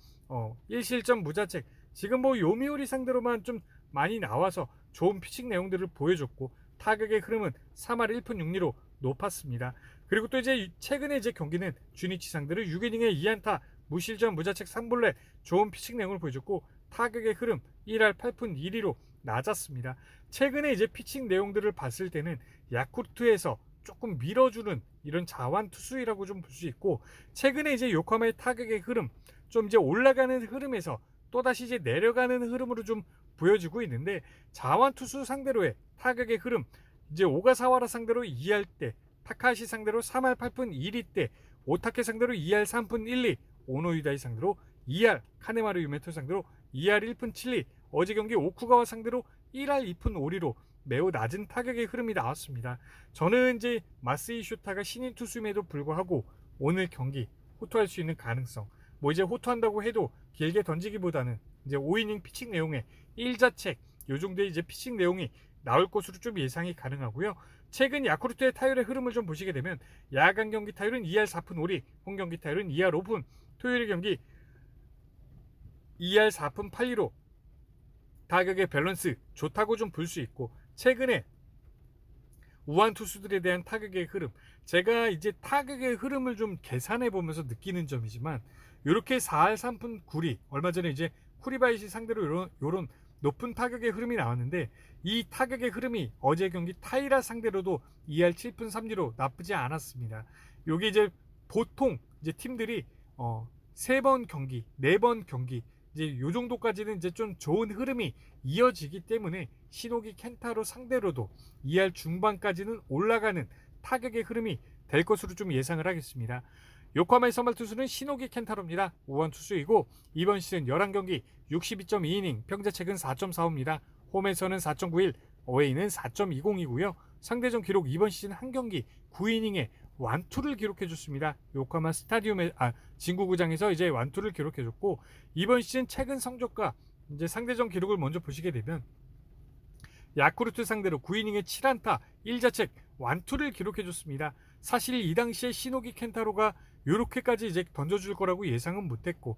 1실점 무자책, 지금 뭐 요미우리 상대로만 좀 많이 나와서 좋은 피칭 내용들을 보여줬고 타격의 흐름은 3할 1푼 6리로 높았습니다. 그리고 또 이제 최근에 이제 경기는 주니치 상대로 6이닝에 2안타 무실점 무자책 3볼넷 좋은 피칭 내용을 보여줬고, 타격의 흐름 1할 8푼 1리로 낮았습니다. 최근에 이제 피칭 내용들을 봤을 때는 야쿠르트에서 조금 밀어주는 이런 자완 투수이라고 좀 볼 수 있고, 최근에 이제 요코하마의 타격의 흐름 좀 이제 올라가는 흐름에서 또다시 이제 내려가는 흐름으로 좀 보여지고 있는데, 자완 투수 상대로의 타격의 흐름, 이제 오가사와라 상대로 2할 때, 타카시 상대로 3할 8푼 1리 때, 오타케 상대로 2할 3푼 1리, 오노유다이 상대로 2할, 카네마루 유메토 상대로 2할 1푼 7리, 어제 경기 오쿠가와 상대로 1할 2푼 5리로 매우 낮은 타격의 흐름이 나왔습니다. 저는 이제 마스이 쇼타가 신인 투수임에도 불구하고 오늘 경기 호투할 수 있는 가능성, 뭐 이제 호투한다고 해도 길게 던지기보다는 이제 5이닝 피칭 내용에 1자책 요 정도의 이제 피칭 내용이 나올 것으로 좀 예상이 가능하고요. 최근 야쿠르트의 타율의 흐름을 좀 보시게 되면 야간 경기 타율은 2할 4푼 5리, 홈 경기 타율은 2할 5푼, 토요일 경기 2할 4푼 8리로 타격의 밸런스 좋다고 좀 볼 수 있고, 최근에 우한 투수들에 대한 타격의 흐름, 제가 이제 타격의 흐름을 좀 계산해 보면서 느끼는 점이지만, 이렇게 4할 3푼 9리, 얼마 전에 이제 쿠리바이시 상대로 이런 높은 타격의 흐름이 나왔는데, 이 타격의 흐름이 어제 경기 타이라 상대로도 2할 7푼 3리로 나쁘지 않았습니다. 요게 이제 보통 이제 팀들이 3번 경기, 4번 경기, 이제 요 정도까지는 이제 좀 좋은 흐름이 이어지기 때문에 시노기 켄타로 상대로도 2할 중반까지는 올라가는 타격의 흐름이 될 것으로 좀 예상을 하겠습니다. 요코하마의 선발 투수는 시노기 켄타로입니다. 우원 투수이고 이번 시즌 11경기 62.2이닝, 평자책은 4.45입니다. 홈에서는 4.91, 어웨이는 4.20이고요. 상대전 기록 이번 시즌 한 경기 9이닝에 완투를 기록해줬습니다. 요코하마 스타디움에 진구구장에서 이제 완투를 기록해줬고, 이번 시즌 최근 성적과 이제 상대전 기록을 먼저 보시게 되면 야쿠르트 상대로 9이닝에 7안타 1자책 완투를 기록해줬습니다. 사실 이 당시에 시노기 켄타로가 이렇게까지 이제 던져줄 거라고 예상은 못했고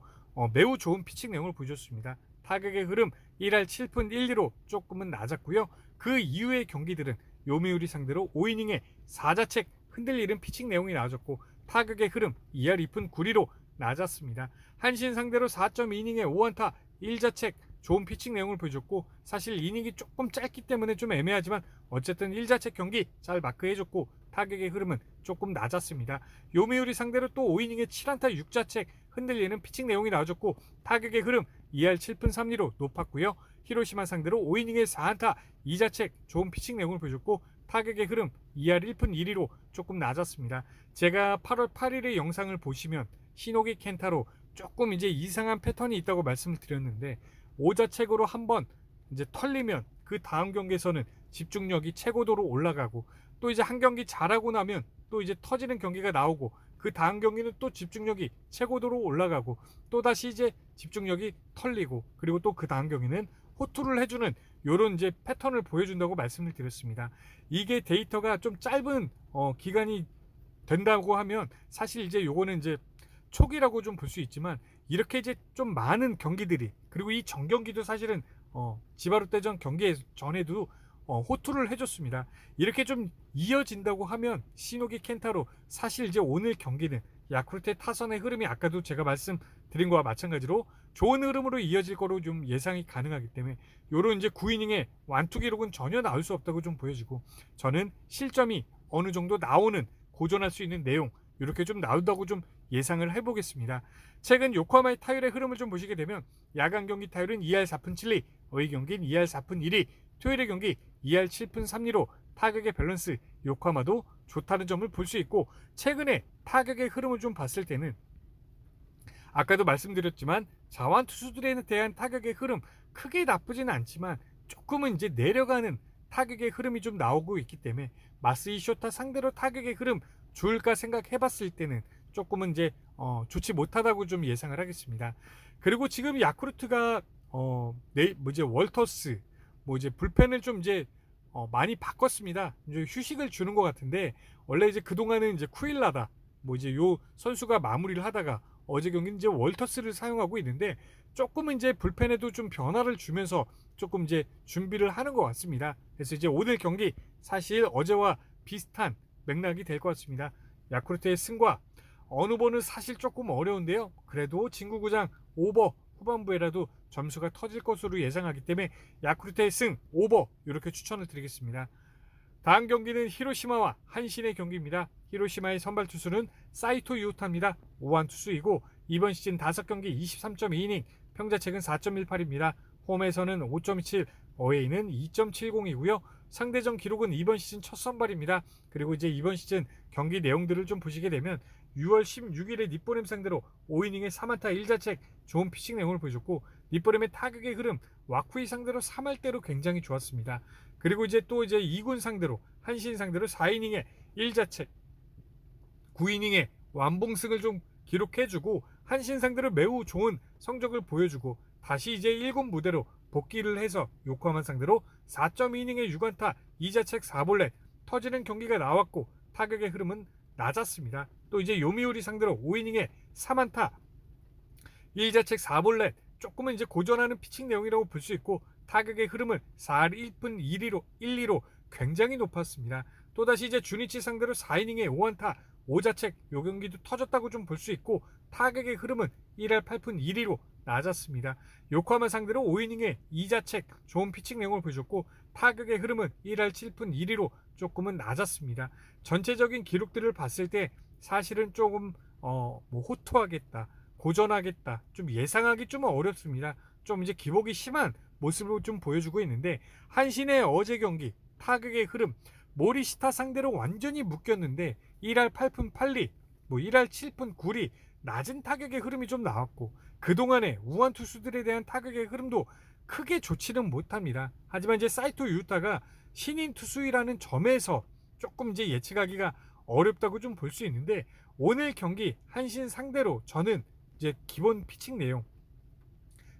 매우 좋은 피칭 내용을 보여줬습니다. 타격의 흐름 1할 7푼 1리로 조금은 낮았고요. 그 이후의 경기들은 요미우리 상대로 5이닝에 4자책 흔들리는 피칭 내용이 나와줬고, 타격의 흐름 2할 2푼 9리로 낮았습니다. 한신 상대로 4.2이닝에 5안타 1자책 좋은 피칭 내용을 보여줬고, 사실 이닝이 조금 짧기 때문에 좀 애매하지만 어쨌든 1자책 경기 잘 마크해줬고, 타격의 흐름은 조금 낮았습니다. 요미우리 상대로 또 5이닝에 7안타 6자책 흔들리는 피칭 내용이 나와줬고, 타격의 흐름 2할 7푼 3리로 높았고요. 히로시마 상대로 5이닝에 4안타 2자책 좋은 피칭 내용을 보여줬고, 타격의 흐름 2할 1푼 1리로 조금 낮았습니다. 제가 8월 8일의 영상을 보시면 시노기 켄타로 조금 이제 이상한 패턴이 있다고 말씀을 드렸는데, 5자책으로 한번 이제 털리면 그 다음 경기에서는 집중력이 최고도로 올라가고, 또 이제 한 경기 잘하고 나면 또 이제 터지는 경기가 나오고, 그 다음 경기는 또 집중력이 최고도로 올라가고, 또 다시 이제 집중력이 털리고, 그리고 또 그 다음 경기는 호투를 해주는 요런 이제 패턴을 보여준다고 말씀을 드렸습니다. 이게 데이터가 좀 짧은 기간이 된다고 하면 사실 이제 요거는 이제 초기라고 좀 볼 수 있지만, 이렇게 이제 좀 많은 경기들이, 그리고 이 전경기도 사실은 지바롯데전 경기 전에도 호투를 해줬습니다. 이렇게 좀 이어진다고 하면 시노기 켄타로, 사실 이제 오늘 경기는 야쿠르트의 타선의 흐름이 아까도 제가 말씀드린 거와 마찬가지로 좋은 흐름으로 이어질 거로 좀 예상이 가능하기 때문에 요런 이제 9이닝의 완투 기록은 전혀 나올 수 없다고 좀 보여지고, 저는 실점이 어느 정도 나오는, 고전할 수 있는 내용 이렇게 좀 나온다고 좀 예상을 해보겠습니다. 최근 요코하마의 타율의 흐름을 좀 보시게 되면 야간 경기 타율은 2할 4푼 7리, 어이 경기는 2할 4푼 1리, 토요일의 경기 2할 7푼 3리로 타격의 밸런스 요코하마도 좋다는 점을 볼 수 있고, 최근에 타격의 흐름을 좀 봤을 때는 아까도 말씀드렸지만 자완 투수들에 대한 타격의 흐름 크게 나쁘지는 않지만 조금은 이제 내려가는 타격의 흐름이 좀 나오고 있기 때문에 마스이 쇼타 상대로 타격의 흐름 줄까 생각해봤을 때는 조금은 이제 좋지 못하다고 좀 예상을 하겠습니다. 그리고 지금 야쿠르트가 이제 월터스 이제 불펜을 좀 이제 많이 바꿨습니다. 이제 휴식을 주는 것 같은데, 원래 이제 그동안은 이제 쿠일라다 이제 요 선수가 마무리를 하다가 어제 경기는 이제 월터스를 사용하고 있는데, 조금은 이제 불펜에도 좀 변화를 주면서 조금 이제 준비를 하는 것 같습니다. 그래서 이제 오늘 경기 사실 어제와 비슷한 맥락이 될 것 같습니다. 야쿠르트의 승과 어느 번은 사실 조금 어려운데요. 그래도 진구구장 오버 후반부에라도 점수가 터질 것으로 예상하기 때문에 야쿠르트의 승 오버 이렇게 추천을 드리겠습니다. 다음 경기는 히로시마와 한신의 경기입니다. 히로시마의 선발 투수는 사이토 유타입니다. 5한 투수이고 이번 시즌 5경기 23.2이닝, 평자책은 4.18입니다. 홈에서는 5.27, 어웨이는 2.70이고요. 상대전 기록은 이번 시즌 첫 선발입니다. 그리고 이제 이번 시즌 경기 내용들을 좀 보시게 되면 6월 16일에 닛보렘 상대로 5이닝에 3안타 1자책 좋은 피칭 내용을 보여줬고, 닛보렘의 타격의 흐름 와쿠이 상대로 3할대로 굉장히 좋았습니다. 그리고 이제 또 이제 2군 상대로 한신 상대로 4이닝에 1자책 9이닝에 완봉승을 좀 기록해주고 한신 상대로 매우 좋은 성적을 보여주고 다시 이제 1군 무대로 복귀를 해서 요코하마 상대로 4.2이닝에 6안타 2자책 4볼넷 터지는 경기가 나왔고 타격의 흐름은 낮았습니다. 또 이제 요미우리 상대로 5이닝에 3안타 1자책 4볼넷 조금은 이제 고전하는 피칭 내용이라고 볼 수 있고 타격의 흐름은 4할 1분 1리로 굉장히 높았습니다. 또다시 이제 주니치 상대로 4이닝에 5안타 5자책 요 경기도 터졌다고 좀 볼 수 있고 타격의 흐름은 1할 8분 1리로 낮았습니다. 요코하마 상대로 5이닝에 2자책 좋은 피칭 내용을 보여줬고 타격의 흐름은 1할 7분 1리로 조금은 낮았습니다. 전체적인 기록들을 봤을 때 사실은 조금 호투하겠다, 고전하겠다, 좀 예상하기 좀 어렵습니다. 좀 이제 기복이 심한 모습을 좀 보여주고 있는데 한신의 어제 경기 타격의 흐름 모리시타 상대로 완전히 묶였는데 1할 8분 8리, 1할 7분 9리 낮은 타격의 흐름이 좀 나왔고 그동안에 우한 투수들에 대한 타격의 흐름도 크게 좋지는 못합니다. 하지만 이제 사이토 유타가 신인 투수이라는 점에서 조금 이제 예측하기가 어렵다고 좀 볼 수 있는데 오늘 경기 한신 상대로 저는 이제 기본 피칭 내용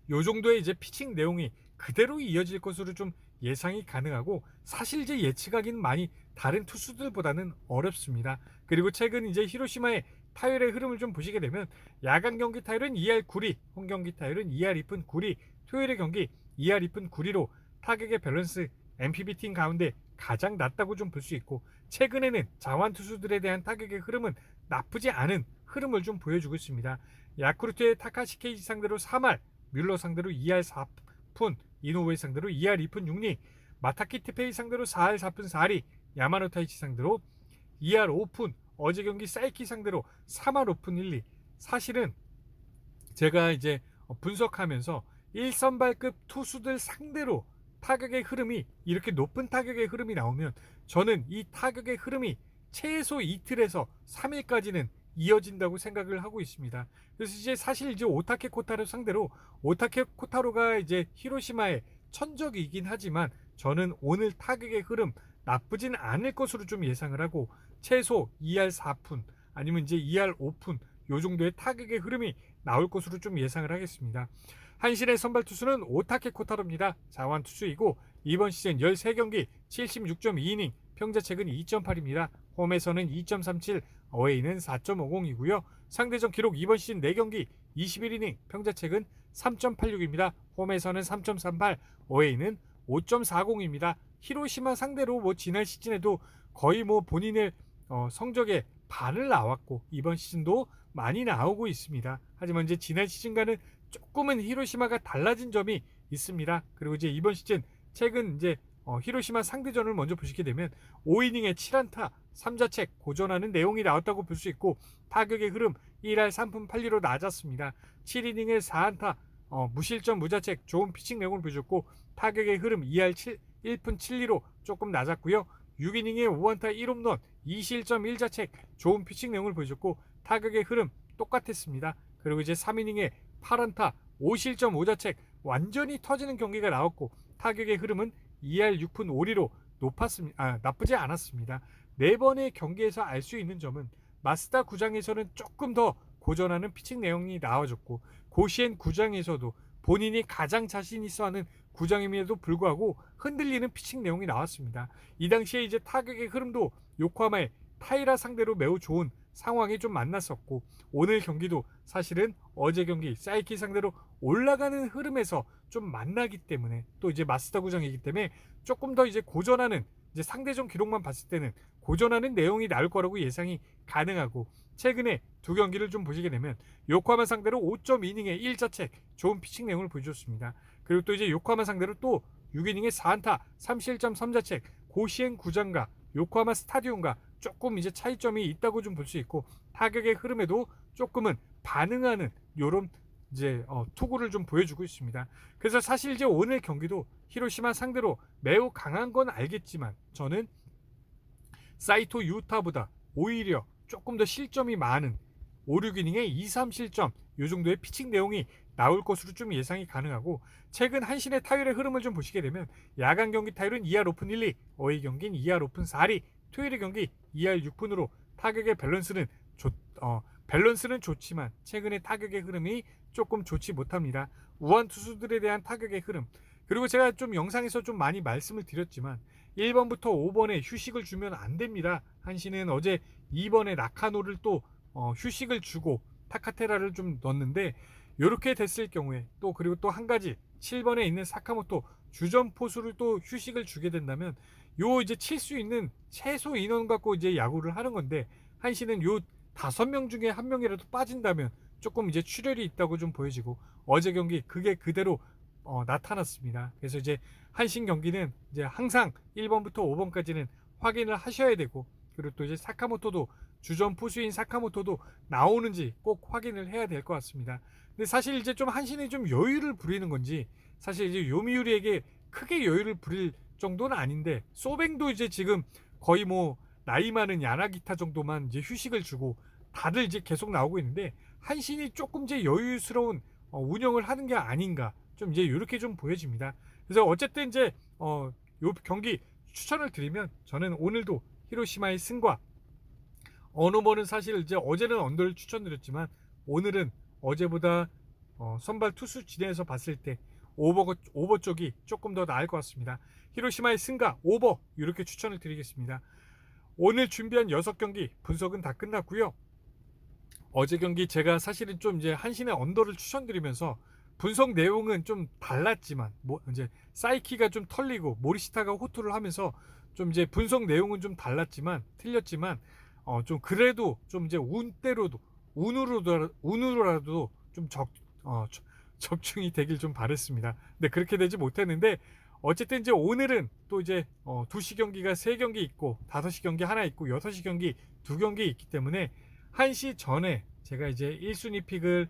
요 정도의 이제 피칭 내용이 그대로 이어질 것으로 좀 예상이 가능하고 사실 이제 예측하기는 많이 다른 투수들보다는 어렵습니다. 그리고 최근 이제 히로시마의 타율의 흐름을 좀 보시게 되면 야간 경기 타율은 2할 9리, 홈 경기 타율은 2할 2푼 9리, 토요일의 경기 2할 2푼 9리로 타격의 밸런스 NPB 팀 가운데 가장 낮다고 좀 볼 수 있고 최근에는 자완 투수들에 대한 타격의 흐름은 나쁘지 않은 흐름을 좀 보여주고 있습니다. 야쿠르트의 타카시 케이지 상대로 3할, 뮬러 상대로 2할 4푼, 이노우에 상대로 2할 2푼 6리, 마타키 테페이 상대로 4할 4푼 4리, 야마노 타이치 상대로 2할 5푼, 어제 경기 사이키 상대로 3할 5푼 1리. 사실은 제가 이제 분석하면서 1선발급 투수들 상대로 타격의 흐름이 이렇게 높은 타격의 흐름이 나오면 저는 이 타격의 흐름이 최소 이틀에서 3일까지는 이어진다고 생각을 하고 있습니다. 그래서 이제 사실 이제 오타케 코타로 상대로 오타케 코타로가 이제 히로시마의 천적이긴 하지만 저는 오늘 타격의 흐름 나쁘진 않을 것으로 좀 예상을 하고 최소 2할 4푼 아니면 이제 2할 5푼 요 정도의 타격의 흐름이 나올 것으로 좀 예상을 하겠습니다. 한신의 선발 투수는 오타케 코타로입니다. 자완 투수이고 이번 시즌 13경기 76.2이닝, 평자책은 2.8입니다. 홈에서는 2.37, 어웨이는 4.50이고요. 상대전 기록 이번 시즌 4경기 21이닝, 평자책은 3.86입니다. 홈에서는 3.38, 어웨이는 5.40입니다. 히로시마 상대로 지난 시즌에도 거의 본인의 성적의 반을 나왔고 이번 시즌도 많이 나오고 있습니다. 하지만 이제 지난 시즌과는 조금은 히로시마가 달라진 점이 있습니다. 그리고 이제 이번 시즌 최근 이제 히로시마 상대전을 먼저 보시게 되면 5이닝에 7안타 3자책 고전하는 내용이 나왔다고 볼 수 있고 타격의 흐름 1할 3푼 8리로 낮았습니다. 7이닝에 4안타 무실점 무자책 좋은 피칭 내용을 보여줬고 타격의 흐름 2할 1푼 7리로 조금 낮았고요. 6이닝에 5안타 1홈런 2실점 1자책 좋은 피칭 내용을 보여줬고 타격의 흐름 똑같았습니다. 그리고 이제 3이닝에 8안타 5실점 5자책 완전히 터지는 경기가 나왔고 타격의 흐름은 2할 6푼 5리로 나쁘지 않았습니다. 4번의 경기에서 알 수 있는 점은 마쓰다 구장에서는 조금 더 고전하는 피칭 내용이 나와줬고 고시엔 구장에서도 본인이 가장 자신 있어 하는 구장임에도 불구하고 흔들리는 피칭 내용이 나왔습니다. 이 당시에 이제 타격의 흐름도 요코하마의 타이라 상대로 매우 좋은 상황이 좀 만났었고 오늘 경기도 사실은 어제 경기 사이키 상대로 올라가는 흐름에서 좀 만나기 때문에 또 이제 마쓰다 구장이기 때문에 조금 더 이제 고전하는 이제 상대전 기록만 봤을 때는 고전하는 내용이 나올 거라고 예상이 가능하고 최근에 두 경기를 좀 보시게 되면 요코하마 상대로 5.2이닝의 1자책 좋은 피칭 내용을 보여줬습니다. 그리고 또 이제 요코하마 상대로 또 6이닝의 4안타 3실점 3자책 고시행 구장과 요코하마 스타디움과 조금 이제 차이점이 있다고 좀 볼 수 있고 타격의 흐름에도 조금은 반응하는 요런 이제 투구를 좀 보여주고 있습니다. 그래서 사실 이제 오늘 경기도 히로시마 상대로 매우 강한 건 알겠지만 저는 사이토 유타보다 오히려 조금 더 실점이 많은 5, 6이닝에 2, 3실점 요 정도의 피칭 내용이 나올 것으로 좀 예상이 가능하고 최근 한신의 타율의 흐름을 좀 보시게 되면 야간 경기 타율은 2할 오픈 1리, 어이 경기는 2할 오픈 4리, 토요일의 경기 2할 6푼으로 타격의 밸런스는 좋지만 최근의 타격의 흐름이 조금 좋지 못합니다. 우한 투수들에 대한 타격의 흐름 그리고 제가 좀 영상에서 좀 많이 말씀을 드렸지만 1번부터 5번에 휴식을 주면 안 됩니다. 한신은 어제 2번에 나카노를 또 휴식을 주고 타카테라를 좀 넣었는데 이렇게 됐을 경우에 또 그리고 또 한 가지 7번에 있는 사카모토 주전 포수를 또 휴식을 주게 된다면 요 이제 칠 수 있는 최소 인원 갖고 이제 야구를 하는 건데 한신은 요 5명 중에 1명이라도 빠진다면 조금 이제 출혈이 있다고 좀 보여지고 어제 경기 그게 그대로 나타났습니다. 그래서 이제 한신 경기는 이제 항상 1번부터 5번까지는 확인을 하셔야 되고 그리고 또 이제 사카모토도 주전 포수인 사카모토도 나오는지 꼭 확인을 해야 될 것 같습니다. 근데 사실 이제 좀 한신이 좀 여유를 부리는 건지 사실 이제 요미우리에게 크게 여유를 부릴 정도는 아닌데 소뱅도 이제 지금 거의 뭐 나이 많은 야나기타 정도만 이제 휴식을 주고 다들 이제 계속 나오고 있는데 한신이 조금 이제 여유스러운 운영을 하는 게 아닌가 좀 이제 이렇게 좀 보여집니다. 그래서 어쨌든 이제 요 경기 추천을 드리면 저는 오늘도 히로시마의 승과 어느 번은 사실 이제 어제는 언더를 추천드렸지만 오늘은 어제보다 선발 투수 진에서 봤을 때 오버 쪽이 조금 더 나을 것 같습니다. 히로시마의 승과 오버 이렇게 추천을 드리겠습니다. 오늘 준비한 6경기 분석은 다 끝났고요. 어제 경기 제가 사실은 좀 이제 한신의 언더를 추천드리면서 분석 내용은 좀 달랐지만 이제 사이키가 좀 털리고 모리시타가 호투를 하면서 좀 이제 분석 내용은 좀 달랐지만 틀렸지만 좀 그래도 좀 이제 운으로라도 좀 적중이 되길 좀 바랬습니다. 근데 그렇게 되지 못했는데 어쨌든 이제 오늘은 또 이제 2시 경기가 3경기 있고 5시 경기 하나 있고 6시 경기 2경기 있기 때문에 1시 전에 제가 이제 1순위 픽을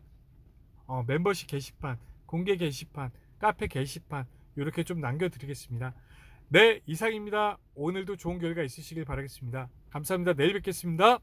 멤버십 게시판, 공개 게시판, 카페 게시판 이렇게 좀 남겨드리겠습니다. 네, 이상입니다. 오늘도 좋은 결과 있으시길 바라겠습니다. 감사합니다. 내일 뵙겠습니다.